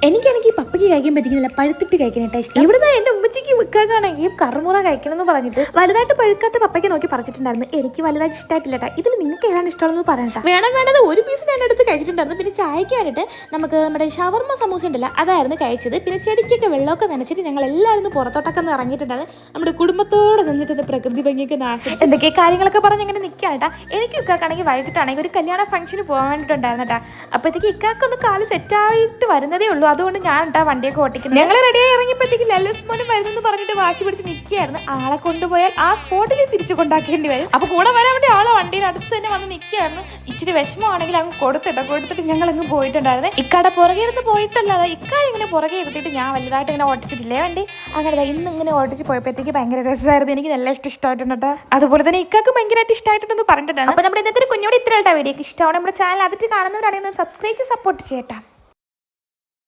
എനിക്കാണെങ്കിൽ പപ്പയ്ക്ക് കഴിക്കാൻ പറ്റിക്കുന്നില്ല, പഴുത്തിട്ട് കഴിക്കാനായിട്ട് ഇഷ്ടം. ഇവിടുന്ന് എൻ്റെ ഉമ്മച്ചിക്ക് വെക്കാനാണെങ്കിൽ കറുമുറ കഴിക്കണം എന്ന് പറഞ്ഞിട്ട് വലുതായിട്ട് പഴുക്കാത്ത പപ്പയ്ക്ക് നോക്കി പറിച്ചിട്ടുണ്ടായിരുന്നു. എനിക്ക് വലുതായിട്ട് ഇഷ്ടമായിട്ടില്ല കേട്ടോ. ഇതിൽ നിങ്ങൾക്ക് ഏതാണ് ഇഷ്ടമെന്ന് പറയണ്ട. വേണ്ടത് ഒരു പീസ് ഞാൻ എടുത്ത് കഴിച്ചിട്ടുണ്ടായിരുന്നു. പിന്നെ ചായക്ക് വേണ്ടിയിട്ട് നമുക്ക് നമ്മുടെ ഷവർമ്മ സമൂസ ഉണ്ടല്ലോ, അതായിരുന്നു കഴിച്ചത്. പിന്നെ ചെടിക്കൊക്കെ വെള്ളമൊക്കെ നനച്ചിട്ട് ഞങ്ങൾ എല്ലാവരും പുറത്തോട്ടൊക്കെ ഒന്ന് ഇറങ്ങിയിട്ടുണ്ടായിരുന്നു. നമ്മുടെ കുടുംബത്തോടെ നിന്നിട്ട് പ്രകൃതി ഭംഗിയൊക്കെ നാശം എന്തൊക്കെ കാര്യങ്ങളൊക്കെ പറഞ്ഞ് ഇങ്ങനെ നിൽക്കാം കേട്ടാ. എനിക്ക് ഇക്കാണെങ്കിൽ വൈകിട്ടാണെങ്കിൽ ഒരു കല്യാണ ഫംഗ്ഷന് പോകാൻ വേണ്ടിയിട്ടുണ്ടായിരുന്നു കേട്ടാ. അപ്പോഴത്തേക്ക് ഇക്കാക്കൊന്ന് കാല് സെറ്റായിട്ട് വരുന്നതേ ഉള്ളൂ. അതുകൊണ്ട് ഞാൻ കേട്ടാ വണ്ടിയൊക്കെ ഓട്ടിക്കുന്നത്. ഞങ്ങൾ റെഡിയായി ഇറങ്ങിയപ്പോഴത്തേക്ക് ലല്ലൂസ് മോനും വരുന്നെന്ന് പറഞ്ഞിട്ട് വാശി പിടിച്ച് നിൽക്കുകയായിരുന്നു. ആളെ കൊണ്ടുപോയാൽ ആ സ്പോട്ടിൽ തിരിച്ചു കൊണ്ടാക്കേണ്ടി വരും. അപ്പോൾ കൂടെ വരാൻ വേണ്ടി ആളെ വണ്ടിയുടെ അടുത്ത് തന്നെ വന്ന് നിൽക്കുകയായിരുന്നു. ഇച്ചിരി വിഷമമാണെങ്കിൽ അങ്ങ് കൊടുത്തിട്ട് ഞങ്ങൾ അങ്ങ് പോയിട്ടുണ്ടായിരുന്നു. ഇക്കടെ പുറകെ ഇരുന്ന് പോയിട്ടല്ലാതെ ഇക്ക ഇങ്ങനെ പുറകെ ഇരുത്തിയിട്ട് ഞാൻ വലുതായിട്ട് ഇങ്ങനെ ഓട്ടിച്ചിട്ടില്ലേ വണ്ടി. അങ്ങനെ ഇന്ന് ഇങ്ങനെ ഓടിച്ച് പോയപ്പോഴത്തേക്ക് ഭയങ്കര രസമായിരുന്നു. എനിക്ക് നല്ല ഇഷ്ടമായിട്ടുണ്ട് കേട്ടോ. അതുപോലെ തന്നെ ഇക്കാക്ക് ഭയങ്കരമായിട്ട് ഇഷ്ടമായിട്ടുണ്ടെന്ന് പറഞ്ഞിട്ടുണ്ടാണ്. അപ്പോൾ നമ്മുടെ ഇന്നത്തെ കുഞ്ഞോട് ഇത്ര വീഡിയോ ഇഷ്ടമാണ്. നമ്മുടെ ചാനൽ അതിട്ട് കാണുന്നവരാണെങ്കിൽ സബ്സ്ക്രൈബ് സപ്പോർട്ട് ചെയ്യട്ടെ.